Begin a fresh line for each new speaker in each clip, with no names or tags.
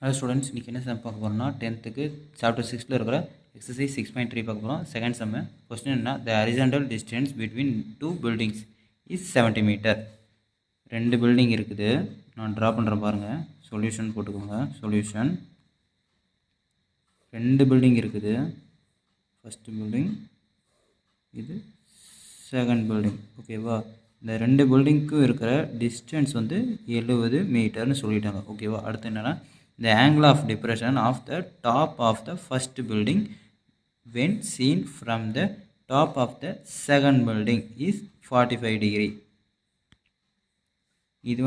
Hello students, இன்றைக்கி என்ன some பார்க்க போகிறோம்னா 10th சாப்டர் 6ல் இருக்கிற எக்ஸசைஸ் 6.3 பார்க்க போகிறோம். செகண்ட் சம்மு. கொஸ்டின் என்ன, the horizontal distance between two buildings is 70 metre. ரெண்டு பில்டிங் இருக்குது, நான் ட்ரா பண்ணுறேன் பாருங்கள். சொல்யூஷன் போட்டுக்கோங்க. சொல்யூஷன், ரெண்டு பில்டிங் இருக்குது. ஃபஸ்ட்டு பில்டிங், இது செகண்ட் பில்டிங். ஓகேவா? இந்த ரெண்டு பில்டிங்க்கும் இருக்கிற டிஸ்டன்ஸ் வந்து 70 மீட்டர்னு சொல்லிட்டாங்க. ஓகேவா? அடுத்து என்னென்னா, the angle of depression of the top of the first building when seen from the top of the second building is 45 degree. இது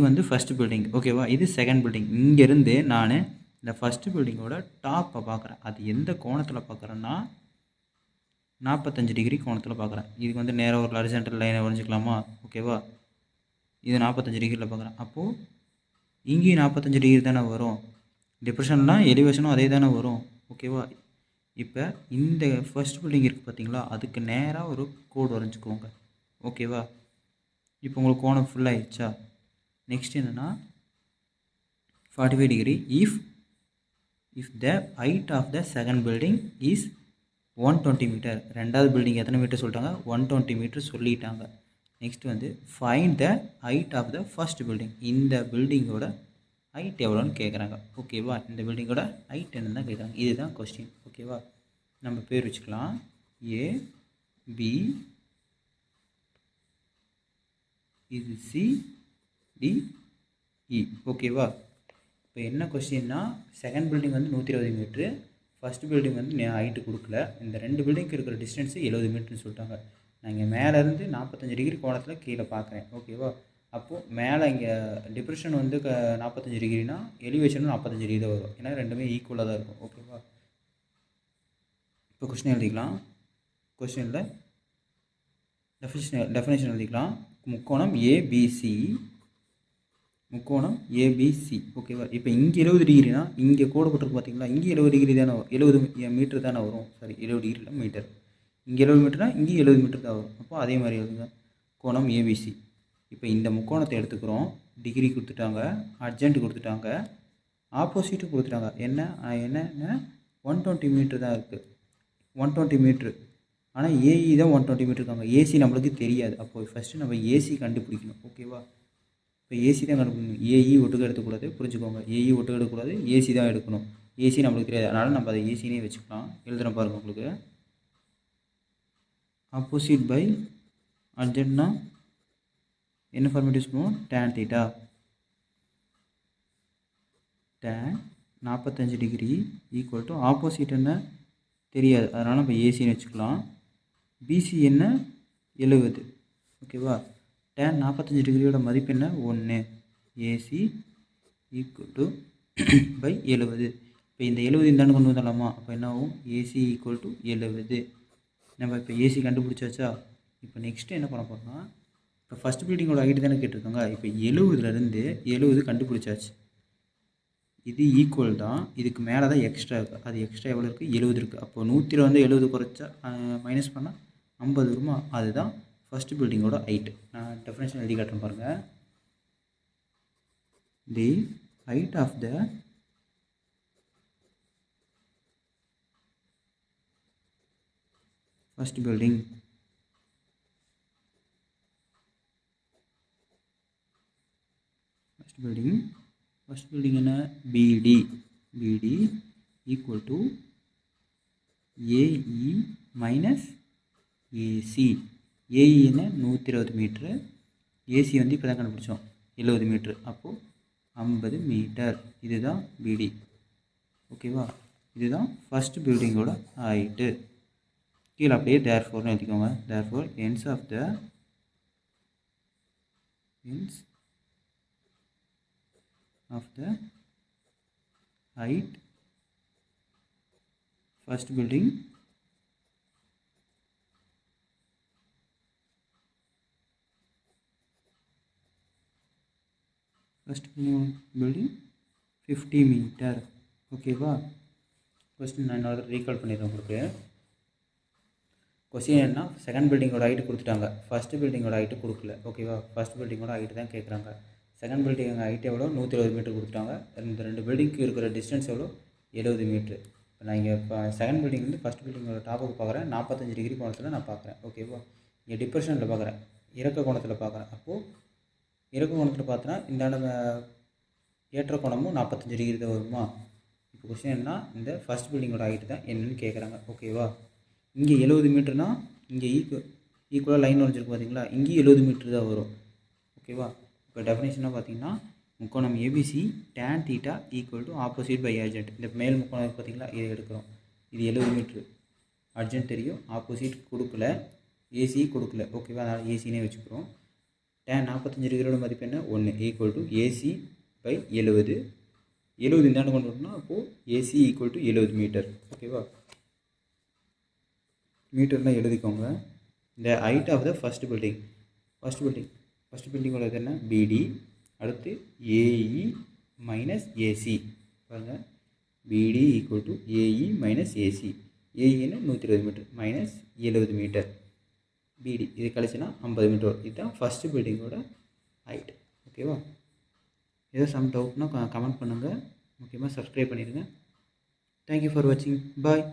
வந்து ஃபர்ஸ்ட் பில்டிங். ஓகேவா? இது செகண்ட் பில்டிங். இங்கேருந்து நான் இந்த ஃபஸ்ட்டு பில்டிங்கோட டாப்பை பார்க்குறேன். அது எந்த கோணத்தில் பார்க்குறேன்னா 45 டிகிரி கோணத்தில் பார்க்குறேன். இதுக்கு வந்து நேராக ஒரு ஹரிசாண்டல் லைனை வரைஞ்சிக்கலாமா? ஓகேவா? இது 45 டிகிரியில் பார்க்குறேன். அப்போது இங்கேயும் 45 டிகிரி தானே வரும். டிப்ரெஷன்லாம் எலிவேஷனும் அதே தானே வரும். ஓகேவா? இப்போ இந்த ஃபர்ஸ்ட் பில்டிங் இருக்குது பார்த்தீங்களா, அதுக்கு நேராக ஒரு கோடு வரைஞ்சிக்கோங்க. ஓகேவா? இப்போ உங்களுக்கு கோணம் ஃபுல்லாகிடுச்சா? நெக்ஸ்ட் என்னென்னா 45 degree if the height of the second building is 120 metre. ரெண்டாவது பில்டிங் எத்தனை மீட்டர் சொல்லிட்டாங்க? 120 மீட்டர் சொல்லிட்டாங்க. நெக்ஸ்ட் வந்து find the height of the first building. இந்த பில்டிங்கோட ஹைட் எவ்வளோன்னு கேட்குறாங்க. ஓகேவா? இந்த பில்டிங்கோட ஹைட் என்னன்னு தான் கேட்குறாங்க. இதுதான் கொஸ்டின். ஓகேவா? நம்ம பேர் வச்சுக்கலாம், ஏ பி, இது சி, டி, இ. ஓகேவா? இப்போ என்ன கொஸ்டின்னா, செகண்ட் பில்டிங் வந்து 120 மீட்ரு, ஃபஸ்ட் பில்டிங் வந்து ஹைட்டு கொடுக்கல. இந்த ரெண்டு பில்டிங்க்கு இருக்கிற டிஸ்டன்ஸு 70 மீட்டர்னு சொல்லிட்டாங்க. நான் இங்கே மேலேருந்து 45 டிகிரி கோணத்தில் கீழே பார்க்குறேன். ஓகேவா? அப்போது மேலே இங்கே டிப்ரெஷன் வந்து 45 டிகிரினா எலிவேஷனும் 45 டிகிரி தான் வரும். ஏன்னா ரெண்டுமே ஈக்குவலாக தான் இருக்கும். ஓகேவா? இப்போ கொஸ்டின் எழுதிக்கலாம். கொஸ்டினில் டெஃபினேஷன் எழுதிக்கலாம். முக்கோணம் ஏபிசி, முக்கோணம் ஏபிசி. ஓகேவா? இப்போ இங்கே 70 டிகிரினா இங்கே கோடு போட்டிருக்கு பார்த்தீங்களா, இங்கே 70 டிகிரி தானே வரும். 70 மீட்டர் தானே வரும். சாரி, 70 டிகிரியில் மீட்டர். இங்கே 70 மீட்டர்னா இங்கேயும் 70 மீட்டர் தான் வரும். அப்போ அதே மாதிரி எழுதுங்க, கோணம் ஏபிசி. இப்போ இந்த முக்கோணத்தை எடுத்துக்கிறோம். டிகிரி கொடுத்துட்டாங்க, அர்ஜென்ட் கொடுத்துட்டாங்க, ஆப்போசிட்டும் கொடுத்துட்டாங்க. என்னென்ன 120 மீட்டர் தான் இருக்குது. 120 மீட்ரு. ஆனால் ஏஇ தான் 120 மீட்டர் இருக்காங்க. ஏசி நம்மளுக்கு தெரியாது. அப்போது ஃபஸ்ட்டு நம்ம ஏசி கண்டுபிடிக்கணும். ஓகேவா? இப்போ ஏசி தான் கண்டுபிடிக்கணும். ஏஇ ஒட்டுக்க எடுக்கக்கூடாது, புரிஞ்சுக்கோங்க. ஏஇ ஒட்டுக்க எடுக்கக்கூடாது, ஏசி தான் எடுக்கணும். ஏசி நம்மளுக்கு தெரியாது, அதனால் நம்ம அதை ஏசினே வச்சுக்கலாம். எழுதுகிறேன் பாருங்கள். உங்களுக்கு ஆப்போசிட் பை அட்ஜென்ட்னா என்ன ஃபார்மேட் யூஸ் பண்ணுவோம்? tan theta. tan 45 degree equal to opposite என்ன தெரியாது, அதனால் நம்ம ஏசின்னு வச்சுக்கலாம். பிசி என்ன? 70. ஓகேவா? tan 45 டிகிரியோட மதிப்பு என்ன? 1. AC equal to by 70. இப்போ இந்த 70 இந்தாண்டு கொண்டு வந்துடலாமா? அப்போ என்ன ஆகும்? AC equal to 70. நம்ம இப்போ ஏசி கண்டுபிடிச்சாச்சா? இப்போ நெக்ஸ்ட்டு என்ன பண்ண போகிறோம்னா, இப்போ ஃபஸ்ட் பில்டிங்கோட ஹைட்டு தானே கேட்டிருக்காங்க. இப்போ 70லேருந்து 70 கண்டுபிடிச்சாச்சு. இது ஈக்குவல் தான், இதுக்கு மேலே தான் எக்ஸ்ட்ரா இருக்குது. அது எக்ஸ்ட்ரா எவ்வளோ இருக்குது? 70 இருக்குது. அப்போ 100 வந்து 70 குறைச்சா மைனஸ் பண்ணால் 50 வருமா? அதுதான் ஃபஸ்ட்டு பில்டிங்கோட ஹைட்டு. நான் டெஃபினேஷன் எழுதி காட்டுறேன் பாருங்கள். The height of the first building என்ன? BD equal to AE minus AC. AE என்ன? 120 மீட்ரு. AC வந்து இப்போ தான் கண்டுபிடிச்சோம், 70 மீட்ரு. அப்போது 50 மீட்டர். இதுதான் BD. ஓகேவா? இதுதான் ஃபஸ்ட் பில்டிங்கோட ஹைட்டு. கீழே அப்படியே தேர்ஃபோர்னு எழுதிக்கோங்க. Therefore ends of the height first building first building 50 metre. ஓகேவா? கொஸ்டின் நான் இன்னொரு ரீகால் பண்ணிடுறேன் உங்களுக்கு. கொஸ்டின் என்ன, செகண்ட் பில்டிங்கோட ஹைட்டு கொடுத்துட்டாங்க, ஃபஸ்ட்டு பில்டிங்கோட ஹைட்டு கொடுக்கல. ஓகேவா? ஃபஸ்ட் பில்டிங்கோட ஹைட்டு தான் கேட்குறாங்க. செகண்ட் பில்டிங் ஹைட் எவ்வளோ 120 மீட்டர் கொடுத்துட்டாங்க. இந்த 2 பில்டிங்க்கு இருக்கிற டிஸ்டன்ஸ் எவ்வளோ 70 மீட்ரு. இப்போ நான் இங்கே இப்போ செகண்ட் பில்டிங் வந்து ஃபஸ்ட் பில்டிங்கோட டாப்புக்கு பார்க்குறேன். 45 டிகிரி கோணத்தில் நான் பார்க்குறேன். ஓகேவா? இங்கே டிப்ரெஷனில் பார்க்குறேன், இறக்க கோணத்தில் பார்க்குறேன். அப்போது இறக்க கோணத்தில் பார்த்தோன்னா இந்த ஏற்ற கோணமும் 45 டிகிரி தான் வருமா? இப்போ கொஸ்டின் என்ன, இந்த ஃபஸ்ட் பில்டிங்கோட ஹைட்டு தான் என்னென்னு கேட்குறாங்க. ஓகேவா? இங்கே 70 மீட்டர்னால் இங்கே ஈக்குவலாக லைன் வரைஞ்சிருக்கு பார்த்தீங்களா, இங்கேயும் 70 மீட்ரு தான் வரும். ஓகேவா? இப்போ டெஃபினேஷனாக பார்த்தீங்கன்னா முக்கோணம் ABC tan θ equal to opposite by adjacent. இந்த மேல் முக்கோணம் பார்த்தீங்களா, இதை எடுக்கிறோம். இது 70 மீட்ரு, அட்ஜென்ட் தெரியும், ஆப்போசிட் கொடுக்கல, ஏசி கொடுக்கல. ஓகேவா? அதனால் ஏசினே வச்சுக்கிறோம். tan 45 டிகிரியோட மதிப்பு என்ன, 1 ஈக்குவல் டு ஏசி பை 70. 70 இந்தாண்டு கொண்டு வரணும்னா அப்போது ஏசி ஈக்குவல் டு 70 மீட்டர். ஓகேவா? மீட்டர்லாம் எழுதிக்கோங்க. இந்த ஹைட் ஆஃப் த ஃபஸ்ட் பில்டிங்கோட இது என்ன, பிடி. அடுத்து ஏஇ மைனஸ் ஏசி. பாருங்கள், BD equal to AE minus AC. ஏஇன்னு 120 மீட்டர் மைனஸ் 70 மீட்டர். பிடி இது கழிச்சுன்னா 50 மீட்டர் வரும். இதுதான் ஃபஸ்ட்டு பில்டிங்கோட ஹைட். ஓகேவா? ஏதோ சம் டவுட்னா கமெண்ட் பண்ணுங்கள். முக்கியமாக சப்ஸ்கிரைப் பண்ணிடுங்க. தேங்க்யூ ஃபார் வாட்சிங். பாய்.